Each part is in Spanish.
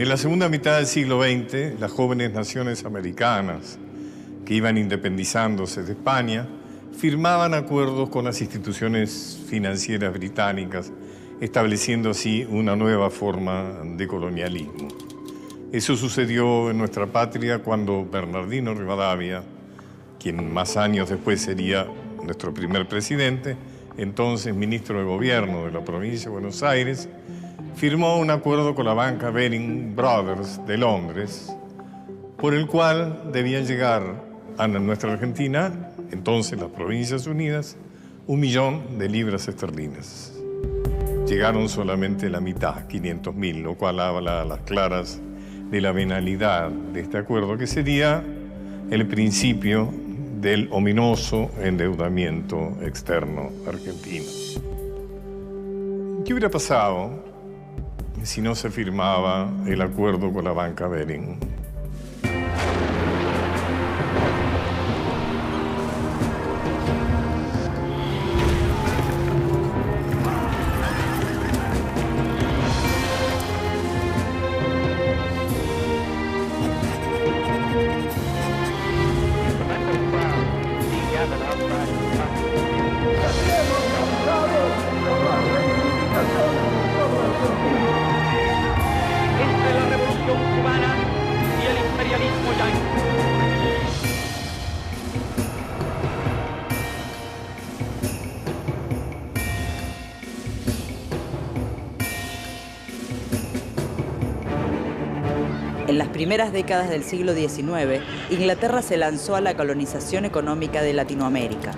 En la segunda mitad del siglo XX, las jóvenes naciones americanas que iban independizándose de España firmaban acuerdos con las instituciones financieras británicas, estableciendo así una nueva forma de colonialismo. Eso sucedió en nuestra patria cuando Bernardino Rivadavia, quien más años después sería nuestro primer presidente, entonces ministro de Gobierno de la provincia de Buenos Aires, firmó un acuerdo con la banca Baring Brothers de Londres, por el cual debían llegar a nuestra Argentina, entonces las Provincias Unidas, 1 millón de libras esterlinas. Llegaron solamente la mitad, 500.000, lo cual habla a las claras de la venalidad de este acuerdo, que sería el principio del ominoso endeudamiento externo argentino. ¿Qué hubiera pasado si no se firmaba el acuerdo con la banca Baring? Entre la revolución cubana y el imperialismo yanqui. En las primeras décadas del siglo XIX, Inglaterra se lanzó a la colonización económica de Latinoamérica.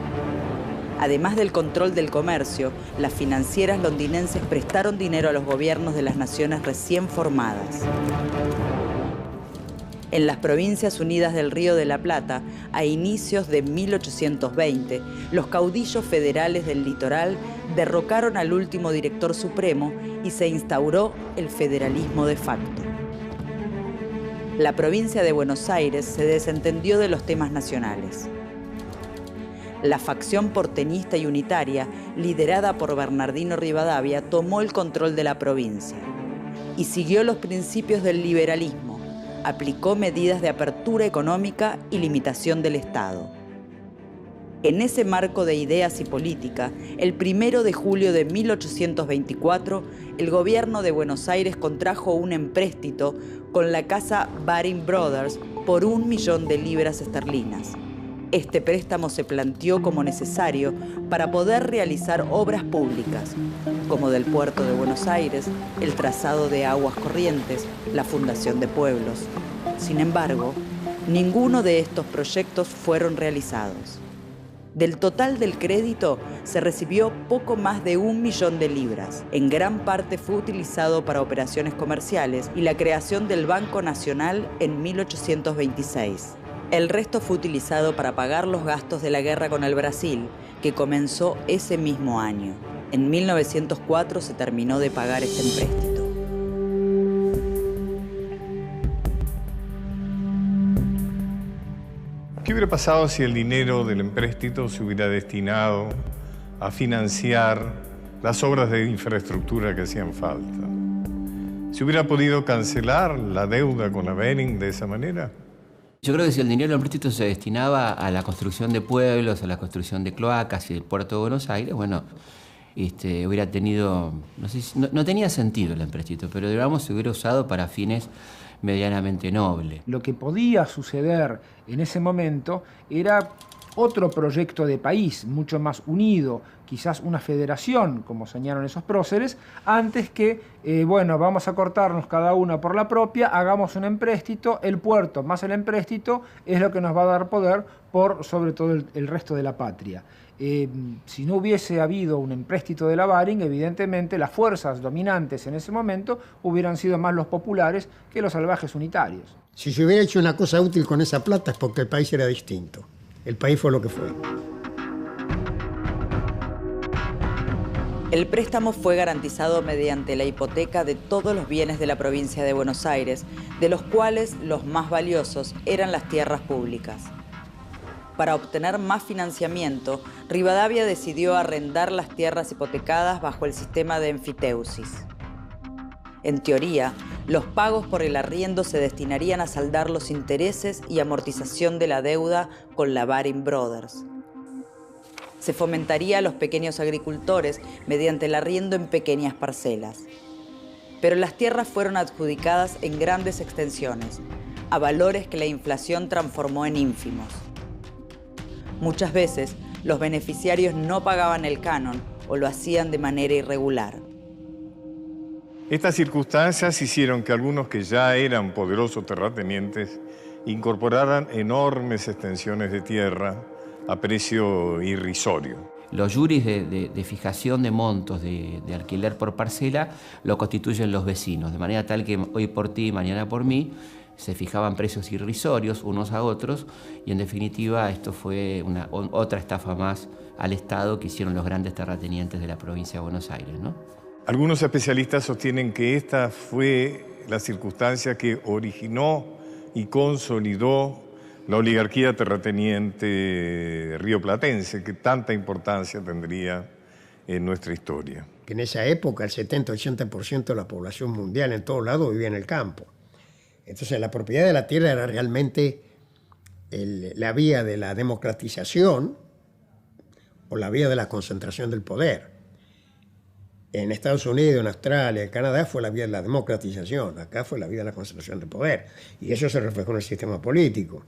Además del control del comercio, las financieras londinenses prestaron dinero a los gobiernos de las naciones recién formadas. En las Provincias Unidas del Río de la Plata, a inicios de 1820, los caudillos federales del litoral derrocaron al último director supremo y se instauró el federalismo de facto. La provincia de Buenos Aires se desentendió de los temas nacionales. La facción porteñista y unitaria, liderada por Bernardino Rivadavia, tomó el control de la provincia y siguió los principios del liberalismo. Aplicó medidas de apertura económica y limitación del Estado. En ese marco de ideas y política, el 1 de julio de 1824, el gobierno de Buenos Aires contrajo un empréstito con la casa Baring Brothers por 1 millón de libras esterlinas. Este préstamo se planteó como necesario para poder realizar obras públicas, como del puerto de Buenos Aires, el trazado de aguas corrientes, la fundación de pueblos. Sin embargo, ninguno de estos proyectos fueron realizados. Del total del crédito se recibió poco más de 1 millón de libras. En gran parte fue utilizado para operaciones comerciales y la creación del Banco Nacional en 1826. El resto fue utilizado para pagar los gastos de la guerra con el Brasil, que comenzó ese mismo año. En 1904 se terminó de pagar este empréstito. ¿Qué hubiera pasado si el dinero del empréstito se hubiera destinado a financiar las obras de infraestructura que hacían falta? ¿Se hubiera podido cancelar la deuda con la Baring de esa manera? Yo creo que si el dinero del empréstito se destinaba a la construcción de pueblos, a la construcción de cloacas y del puerto de Buenos Aires, bueno, hubiera tenido, no tenía sentido el empréstito, pero digamos se hubiera usado para fines medianamente nobles. Lo que podía suceder en ese momento era otro proyecto de país, mucho más unido, quizás una federación, como soñaron esos próceres, antes que, bueno, vamos a cortarnos cada uno por la propia, hagamos un empréstito, el puerto más el empréstito es lo que nos va a dar poder por sobre todo el resto de la patria. Si no hubiese habido un empréstito de la Baring, evidentemente las fuerzas dominantes en ese momento hubieran sido más los populares que los salvajes unitarios. Si se hubiera hecho una cosa útil con esa plata es porque el país era distinto. El país fue lo que fue. El préstamo fue garantizado mediante la hipoteca de todos los bienes de la provincia de Buenos Aires, de los cuales los más valiosos eran las tierras públicas. Para obtener más financiamiento, Rivadavia decidió arrendar las tierras hipotecadas bajo el sistema de enfiteusis. En teoría, Los pagos por el arriendo se destinarían a saldar los intereses y amortización de la deuda con la Baring Brothers. Se fomentaría a los pequeños agricultores mediante el arriendo en pequeñas parcelas. Pero las tierras fueron adjudicadas en grandes extensiones, a valores que la inflación transformó en ínfimos. Muchas veces, los beneficiarios no pagaban el canon o lo hacían de manera irregular. Estas circunstancias hicieron que algunos que ya eran poderosos terratenientes incorporaran enormes extensiones de tierra a precio irrisorio. Los juris de fijación de montos de alquiler por parcela lo constituyen los vecinos, de manera tal que hoy por ti y mañana por mí se fijaban precios irrisorios unos a otros y en definitiva esto fue otra estafa más al Estado que hicieron los grandes terratenientes de la provincia de Buenos Aires, ¿no? Algunos especialistas sostienen que esta fue la circunstancia que originó y consolidó la oligarquía terrateniente rioplatense, que tanta importancia tendría en nuestra historia. Que en esa época el 70-80% de la población mundial en todos lados vivía en el campo. Entonces la propiedad de la tierra era realmente la vía de la democratización o la vía de la concentración del poder. En Estados Unidos, en Australia, en Canadá fue la vía de la democratización, acá fue la vía de la concentración del poder. Y eso se reflejó en el sistema político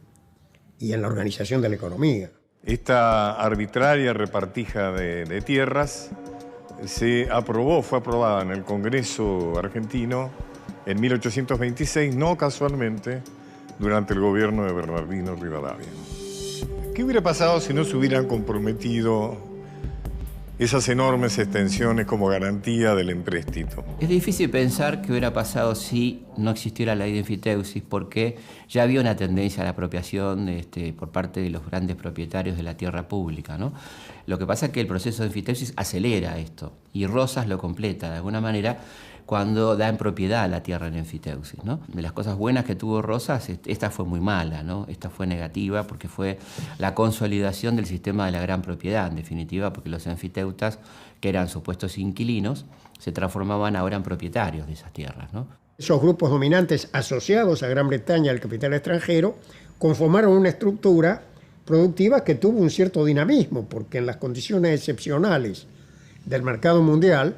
y en la organización de la economía. Esta arbitraria repartija de tierras fue aprobada en el Congreso argentino en 1826, no casualmente, durante el gobierno de Bernardino Rivadavia. ¿Qué hubiera pasado si no se hubieran comprometido esas enormes extensiones como garantía del empréstito? Es difícil pensar qué hubiera pasado si no existiera la ley de enfiteusis, porque ya había una tendencia a la apropiación por parte de los grandes propietarios de la tierra pública, ¿no? Lo que pasa es que el proceso de enfiteusis acelera esto y Rosas lo completa de alguna manera cuando da en propiedad la tierra en enfiteusis, ¿no? De las cosas buenas que tuvo Rosas, esta fue muy mala, ¿no? Esta fue negativa porque fue la consolidación del sistema de la gran propiedad, en definitiva, porque los enfiteutas, que eran supuestos inquilinos, se transformaban ahora en propietarios de esas tierras, ¿no? Esos grupos dominantes asociados a Gran Bretaña al capital extranjero conformaron una estructura productiva que tuvo un cierto dinamismo, porque en las condiciones excepcionales del mercado mundial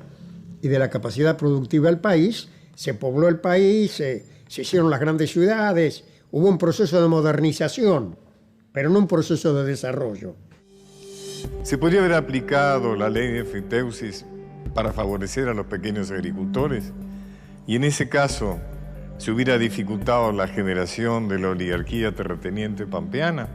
y de la capacidad productiva del país, se pobló el país, se hicieron las grandes ciudades, hubo un proceso de modernización, pero no un proceso de desarrollo. ¿Se podría haber aplicado la ley de enfiteusis para favorecer a los pequeños agricultores? Y en ese caso, ¿se hubiera dificultado la generación de la oligarquía terrateniente pampeana?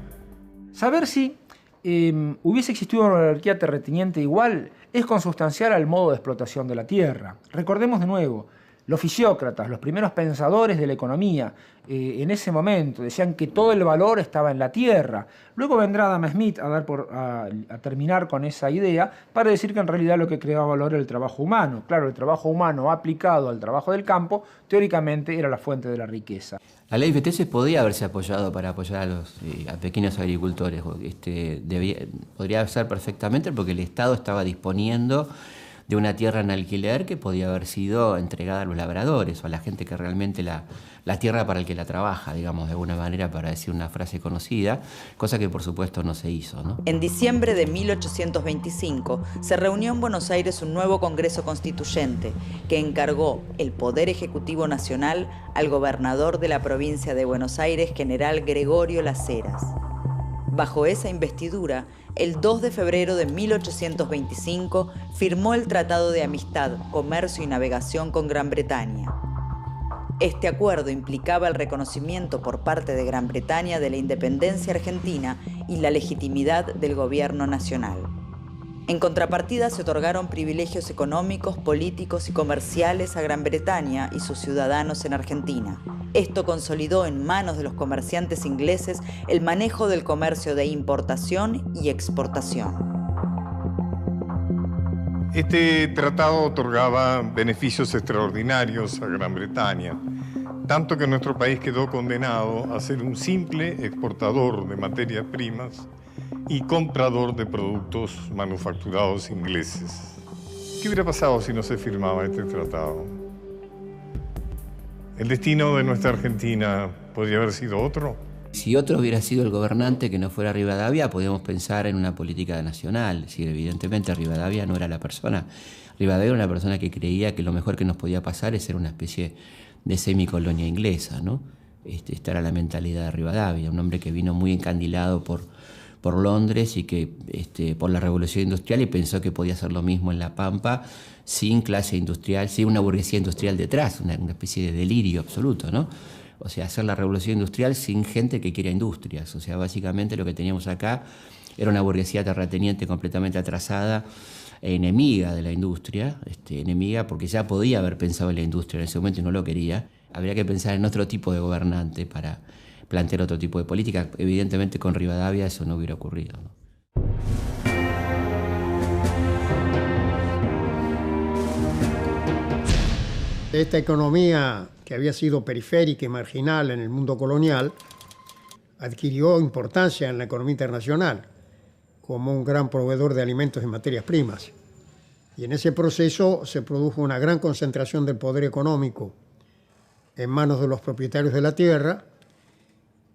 Saber si hubiese existido una oligarquía terrateniente igual es consustancial al modo de explotación de la tierra. Recordemos de nuevo, los fisiócratas, los primeros pensadores de la economía, en ese momento decían que todo el valor estaba en la tierra. Luego vendrá Adam Smith a terminar con esa idea para decir que en realidad lo que creaba valor era el trabajo humano. Claro, el trabajo humano aplicado al trabajo del campo, teóricamente era la fuente de la riqueza. La ley de enfiteusis podría haberse apoyado para apoyar a pequeños agricultores. Podría ser perfectamente porque el Estado estaba disponiendo de una tierra en alquiler que podía haber sido entregada a los labradores o a la gente que realmente la tierra para el que la trabaja, digamos, de alguna manera, para decir una frase conocida, cosa que por supuesto no se hizo, ¿no? En diciembre de 1825 se reunió en Buenos Aires un nuevo Congreso Constituyente que encargó el Poder Ejecutivo Nacional al gobernador de la provincia de Buenos Aires, general Gregorio Las Heras. Bajo esa investidura, el 2 de febrero de 1825 firmó el Tratado de Amistad, Comercio y Navegación con Gran Bretaña. Este acuerdo implicaba el reconocimiento por parte de Gran Bretaña de la independencia argentina y la legitimidad del gobierno nacional. En contrapartida se otorgaron privilegios económicos, políticos y comerciales a Gran Bretaña y sus ciudadanos en Argentina. Esto consolidó en manos de los comerciantes ingleses el manejo del comercio de importación y exportación. Este tratado otorgaba beneficios extraordinarios a Gran Bretaña, tanto que nuestro país quedó condenado a ser un simple exportador de materias primas y comprador de productos manufacturados ingleses. ¿Qué hubiera pasado si no se firmaba este tratado? ¿El destino de nuestra Argentina podría haber sido otro? Si otro hubiera sido el gobernante que no fuera Rivadavia, podríamos pensar en una política nacional. Es decir, evidentemente Rivadavia no era la persona. Rivadavia era una persona que creía que lo mejor que nos podía pasar es ser una especie de semicolonia inglesa, ¿no? Esta era la mentalidad de Rivadavia, un hombre que vino muy encandilado por Londres y que por la revolución industrial, y pensó que podía hacer lo mismo en La Pampa sin clase industrial, sin una burguesía industrial detrás, una especie de delirio absoluto, ¿no? O sea, hacer la revolución industrial sin gente que quiera industrias. O sea, básicamente lo que teníamos acá era una burguesía terrateniente completamente atrasada, enemiga de la industria, enemiga porque ya podía haber pensado en la industria en ese momento y no lo quería. Habría que pensar en otro tipo de gobernante para plantear otro tipo de política. Evidentemente con Rivadavia eso no hubiera ocurrido, ¿no? Esta economía que había sido periférica y marginal en el mundo colonial adquirió importancia en la economía internacional como un gran proveedor de alimentos y materias primas. Y en ese proceso se produjo una gran concentración del poder económico en manos de los propietarios de la tierra,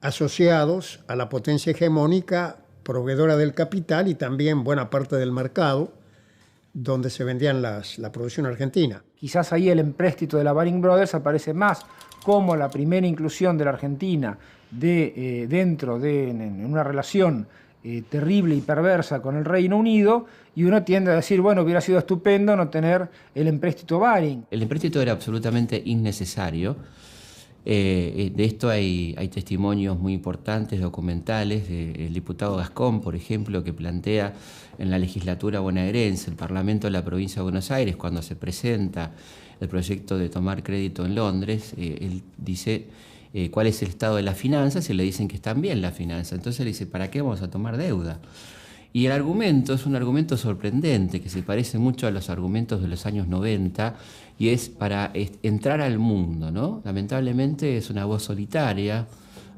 asociados a la potencia hegemónica proveedora del capital y también buena parte del mercado donde se vendían la producción argentina. Quizás ahí el empréstito de la Baring Brothers aparece más como la primera inclusión de la Argentina en una relación terrible y perversa con el Reino Unido, y uno tiende a decir, bueno, hubiera sido estupendo no tener el empréstito Baring. El empréstito era absolutamente innecesario. De esto hay testimonios muy importantes, documentales, del diputado Gascón, por ejemplo, que plantea en la legislatura bonaerense, el Parlamento de la provincia de Buenos Aires, cuando se presenta el proyecto de tomar crédito en Londres, él dice cuál es el estado de las finanzas y le dicen que están bien las finanzas. Entonces él dice, ¿para qué vamos a tomar deuda? Y el argumento es un argumento sorprendente, que se parece mucho a los argumentos de los años 90, y es para entrar al mundo, ¿no? Lamentablemente es una voz solitaria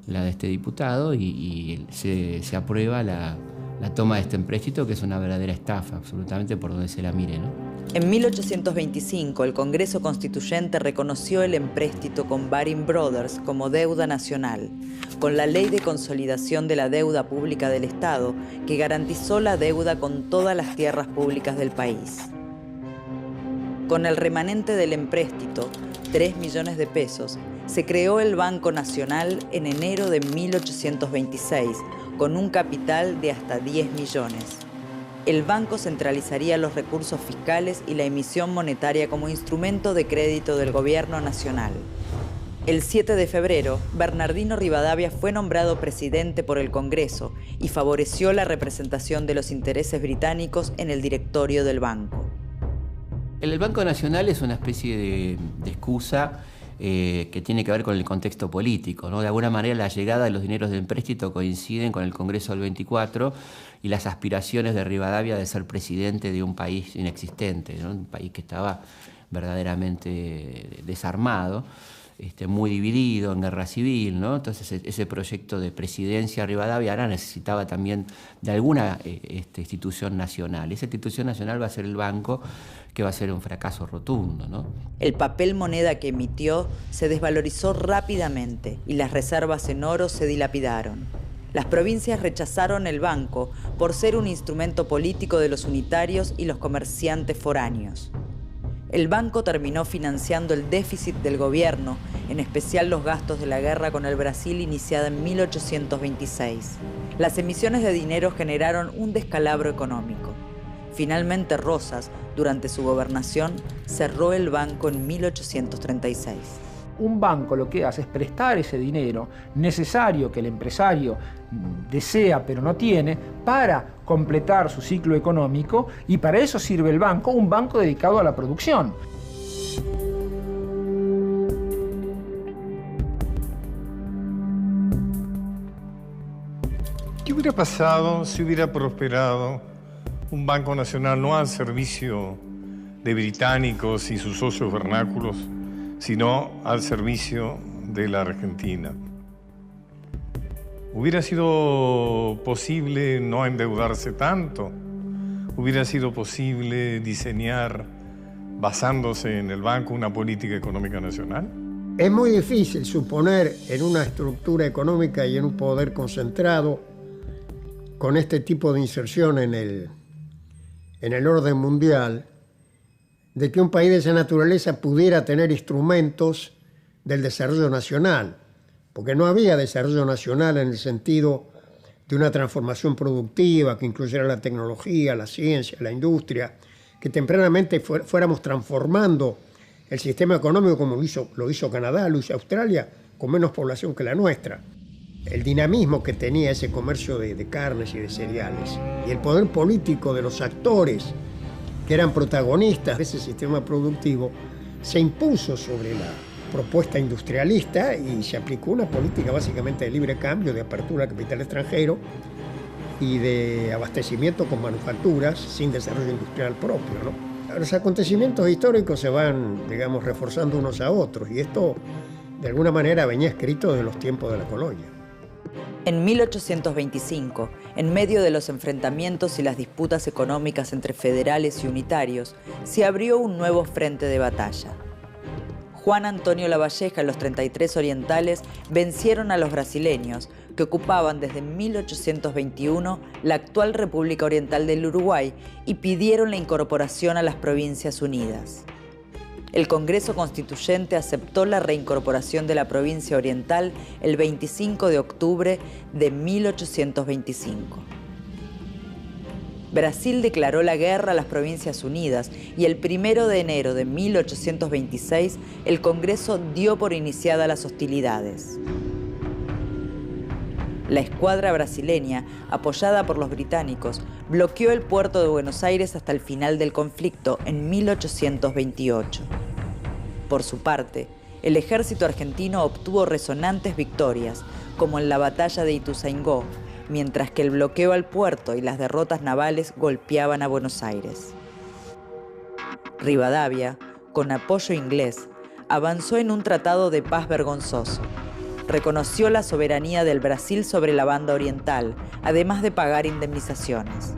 la de este diputado y se aprueba la toma de este empréstito, que es una verdadera estafa, absolutamente por donde se la mire, ¿no? En 1825, el Congreso Constituyente reconoció el empréstito con Baring Brothers como deuda nacional, con la Ley de Consolidación de la Deuda Pública del Estado, que garantizó la deuda con todas las tierras públicas del país. Con el remanente del empréstito, 3 millones de pesos, se creó el Banco Nacional en enero de 1826, con un capital de hasta 10 millones. El banco centralizaría los recursos fiscales y la emisión monetaria como instrumento de crédito del gobierno nacional. El 7 de febrero, Bernardino Rivadavia fue nombrado presidente por el Congreso y favoreció la representación de los intereses británicos en el directorio del banco. El Banco Nacional es una especie de excusa que tiene que ver con el contexto político, ¿no? De alguna manera la llegada de los dineros del empréstito coinciden con el Congreso del 24 y las aspiraciones de Rivadavia de ser presidente de un país inexistente, ¿no? Un país que estaba verdaderamente desarmado, muy dividido, en guerra civil, ¿no? Entonces ese proyecto de presidencia Rivadavia ahora necesitaba también de alguna institución nacional. Esa institución nacional va a ser el banco, que va a ser un fracaso rotundo, ¿no? El papel moneda que emitió se desvalorizó rápidamente y las reservas en oro se dilapidaron. Las provincias rechazaron el banco por ser un instrumento político de los unitarios y los comerciantes foráneos. El banco terminó financiando el déficit del gobierno, en especial los gastos de la guerra con el Brasil iniciada en 1826. Las emisiones de dinero generaron un descalabro económico. Finalmente Rosas, durante su gobernación, cerró el banco en 1836. Un banco lo que hace es prestar ese dinero necesario que el empresario desea pero no tiene para completar su ciclo económico, y para eso sirve el banco, un banco dedicado a la producción. ¿Qué hubiera pasado si hubiera prosperado un Banco Nacional no al servicio de británicos y sus socios vernáculos, sino al servicio de la Argentina? ¿Hubiera sido posible no endeudarse tanto? ¿Hubiera sido posible diseñar, basándose en el banco, una política económica nacional? Es muy difícil suponer en una estructura económica y en un poder concentrado, con este tipo de inserción en el orden mundial, de que un país de esa naturaleza pudiera tener instrumentos del desarrollo nacional, porque no había desarrollo nacional en el sentido de una transformación productiva que incluyera la tecnología, la ciencia, la industria, que tempranamente fuéramos transformando el sistema económico como lo hizo Canadá, lo hizo Australia, con menos población que la nuestra. El dinamismo que tenía ese comercio de carnes y de cereales y el poder político de los actores que eran protagonistas de ese sistema productivo se impuso sobre la propuesta industrialista y se aplicó una política básicamente de libre cambio, de apertura al capital extranjero y de abastecimiento con manufacturas sin desarrollo industrial propio, ¿no? Los acontecimientos históricos se van, digamos, reforzando unos a otros y esto de alguna manera venía escrito de los tiempos de la colonia. En 1825, en medio de los enfrentamientos y las disputas económicas entre federales y unitarios, se abrió un nuevo frente de batalla. Juan Antonio Lavalleja y los 33 orientales vencieron a los brasileños, que ocupaban desde 1821 la actual República Oriental del Uruguay y pidieron la incorporación a las Provincias Unidas. El Congreso Constituyente aceptó la reincorporación de la provincia oriental el 25 de octubre de 1825. Brasil declaró la guerra a las Provincias Unidas y el 1 de enero de 1826 el Congreso dio por iniciadas las hostilidades. La escuadra brasileña, apoyada por los británicos, bloqueó el puerto de Buenos Aires hasta el final del conflicto en 1828. Por su parte, el ejército argentino obtuvo resonantes victorias, como en la batalla de Ituzaingó, mientras que el bloqueo al puerto y las derrotas navales golpeaban a Buenos Aires. Rivadavia, con apoyo inglés, avanzó en un tratado de paz vergonzoso. Reconoció la soberanía del Brasil sobre la banda oriental, además de pagar indemnizaciones.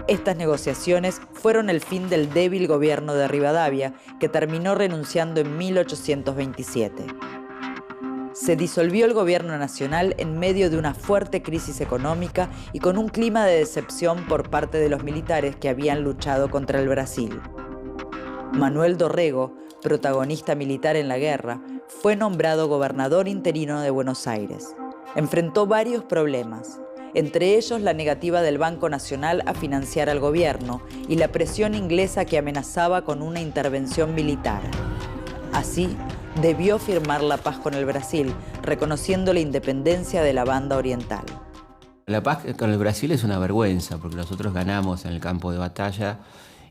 Estas negociaciones fueron el fin del débil gobierno de Rivadavia, que terminó renunciando en 1827. Se disolvió el gobierno nacional en medio de una fuerte crisis económica y con un clima de decepción por parte de los militares que habían luchado contra el Brasil. Manuel Dorrego, protagonista militar en la guerra, fue nombrado gobernador interino de Buenos Aires. Enfrentó varios problemas, entre ellos la negativa del Banco Nacional a financiar al gobierno y la presión inglesa que amenazaba con una intervención militar. Así, debió firmar la paz con el Brasil, reconociendo la independencia de la banda oriental. La paz con el Brasil es una vergüenza, porque nosotros ganamos en el campo de batalla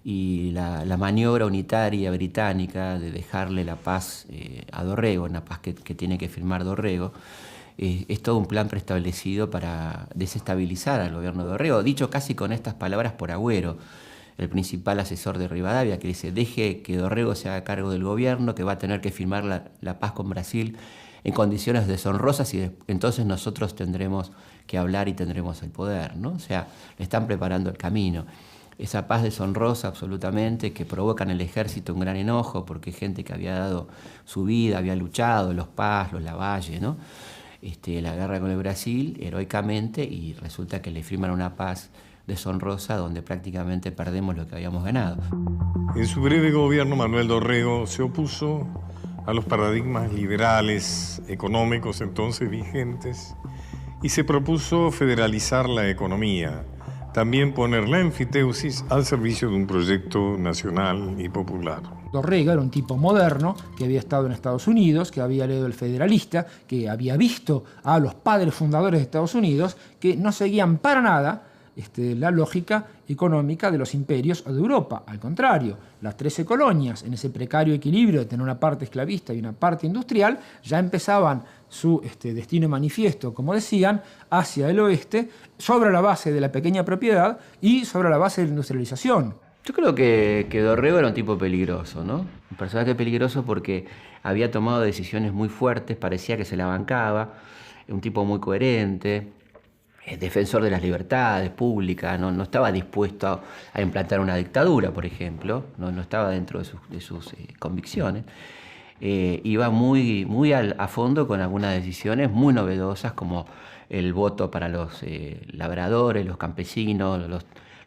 y la maniobra unitaria británica de dejarle la paz a Dorrego, una paz que tiene que firmar Dorrego, es todo un plan preestablecido para desestabilizar al gobierno de Dorrego, dicho casi con estas palabras por Agüero, el principal asesor de Rivadavia, que dice: deje que Dorrego se haga cargo del gobierno, que va a tener que firmar la paz con Brasil en condiciones deshonrosas y entonces nosotros tendremos que hablar y tendremos el poder, ¿no? O sea, le están preparando el camino. Esa paz deshonrosa absolutamente, que provoca en el ejército un gran enojo, porque gente que había dado su vida, había luchado, los Paz, los Lavalle, ¿no? La guerra con el Brasil, heroicamente, y resulta que le firman una paz deshonrosa donde prácticamente perdemos lo que habíamos ganado. En su breve gobierno, Manuel Dorrego se opuso a los paradigmas liberales económicos entonces vigentes y se propuso federalizar la economía, también poner la enfiteusis al servicio de un proyecto nacional y popular. Dorrego era un tipo moderno que había estado en Estados Unidos, que había leído El Federalista, que había visto a los padres fundadores de Estados Unidos, que no seguían para nada la lógica económica de los imperios o de Europa. Al contrario, las 13 colonias, en ese precario equilibrio de tener una parte esclavista y una parte industrial, ya empezaban su destino manifiesto, como decían, hacia el oeste, sobre la base de la pequeña propiedad y sobre la base de la industrialización. Yo creo que Dorrego era un tipo peligroso, ¿no? Un personaje peligroso porque había tomado decisiones muy fuertes, parecía que se la bancaba, un tipo muy coherente, defensor de las libertades públicas, no estaba dispuesto a implantar una dictadura, por ejemplo, no estaba dentro de sus convicciones. iba muy a fondo con algunas decisiones muy novedosas, como el voto para los labradores, los campesinos,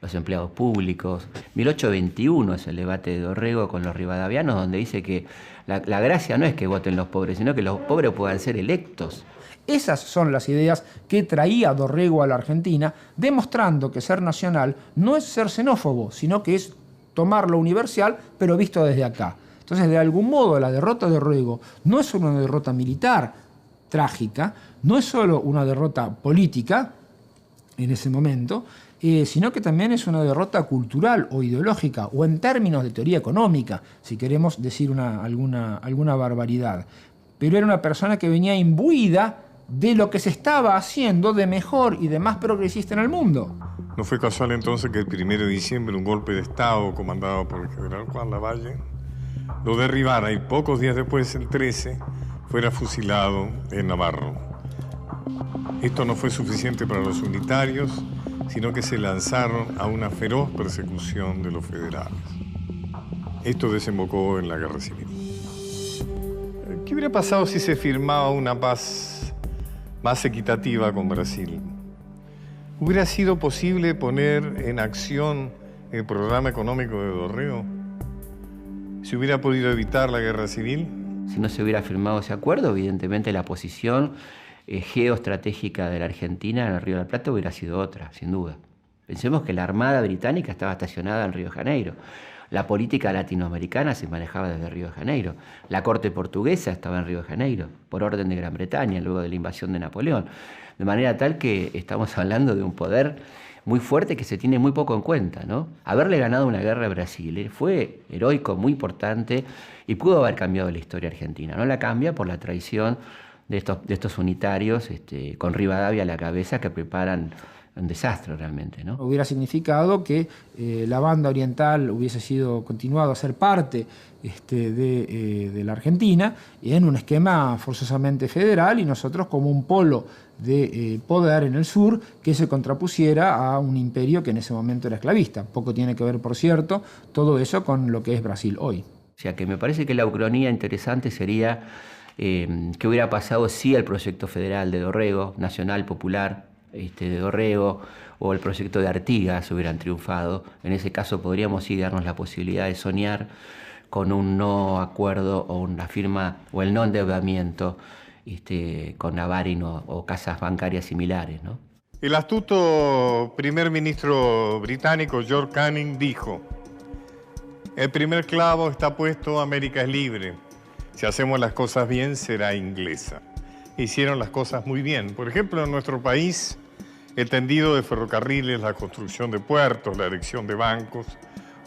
los empleados públicos. 1821 es el debate de Dorrego con los rivadavianos, donde dice que la gracia no es que voten los pobres, sino que los pobres puedan ser electos. Esas son las ideas que traía Dorrego a la Argentina, demostrando que ser nacional no es ser xenófobo, sino que es tomar lo universal, pero visto desde acá. Entonces, de algún modo, la derrota de Dorrego no es solo una derrota militar trágica, no es solo una derrota política en ese momento, sino que también es una derrota cultural o ideológica, o en términos de teoría económica, si queremos decir alguna barbaridad. Pero era una persona que venía imbuida de lo que se estaba haciendo de mejor y de más progresista en el mundo. No fue casual entonces que el 1 de diciembre un golpe de Estado comandado por el general Juan Lavalle lo derribara y pocos días después, el 13, fuera fusilado en Navarro. Esto no fue suficiente para los unitarios, sino que se lanzaron a una feroz persecución de los federales. Esto desembocó en la Guerra Civil. ¿Qué hubiera pasado si se firmaba una paz más equitativa con Brasil? ¿Hubiera sido posible poner en acción el programa económico de Dorrego? ¿Se hubiera podido evitar la Guerra Civil? Si no se hubiera firmado ese acuerdo, evidentemente la posición geoestratégica de la Argentina en el Río de la Plata hubiera sido otra, sin duda. Pensemos que la Armada Británica estaba estacionada en Río de Janeiro. La política latinoamericana se manejaba desde Río de Janeiro. La corte portuguesa estaba en Río de Janeiro, por orden de Gran Bretaña, luego de la invasión de Napoleón. De manera tal que estamos hablando de un poder muy fuerte que se tiene muy poco en cuenta, ¿no? Haberle ganado una guerra a Brasil fue heroico, muy importante, y pudo haber cambiado la historia argentina. No la cambia por la traición de estos unitarios, con Rivadavia a la cabeza, que preparan un desastre realmente, ¿no? Hubiera significado que la banda oriental hubiese continuado a ser parte de la Argentina en un esquema forzosamente federal, y nosotros como un polo de poder en el sur que se contrapusiera a un imperio que en ese momento era esclavista. Poco tiene que ver, por cierto, todo eso con lo que es Brasil hoy. O sea que me parece que la ucronía interesante sería qué hubiera pasado si el proyecto federal de Dorrego, nacional, popular, de Dorrego, o el proyecto de Artigas hubieran triunfado. En ese caso podríamos sí darnos la posibilidad de soñar con un no acuerdo o una firma o el no endeudamiento con Navarin o casas bancarias similares, ¿no? El astuto primer ministro británico George Canning dijo: el primer clavo está puesto, América es libre. Si hacemos las cosas bien, será inglesa. Hicieron las cosas muy bien. Por ejemplo, en nuestro país, el tendido de ferrocarriles, la construcción de puertos, la erección de bancos,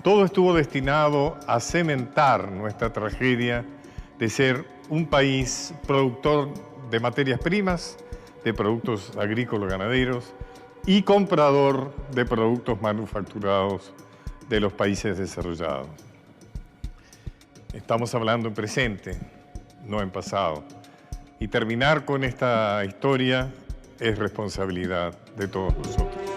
todo estuvo destinado a cementar nuestra tragedia de ser un país productor de materias primas, de productos agrícolas ganaderos y comprador de productos manufacturados de los países desarrollados. Estamos hablando en presente, no en pasado. Y terminar con esta historia es responsabilidad de todos nosotros.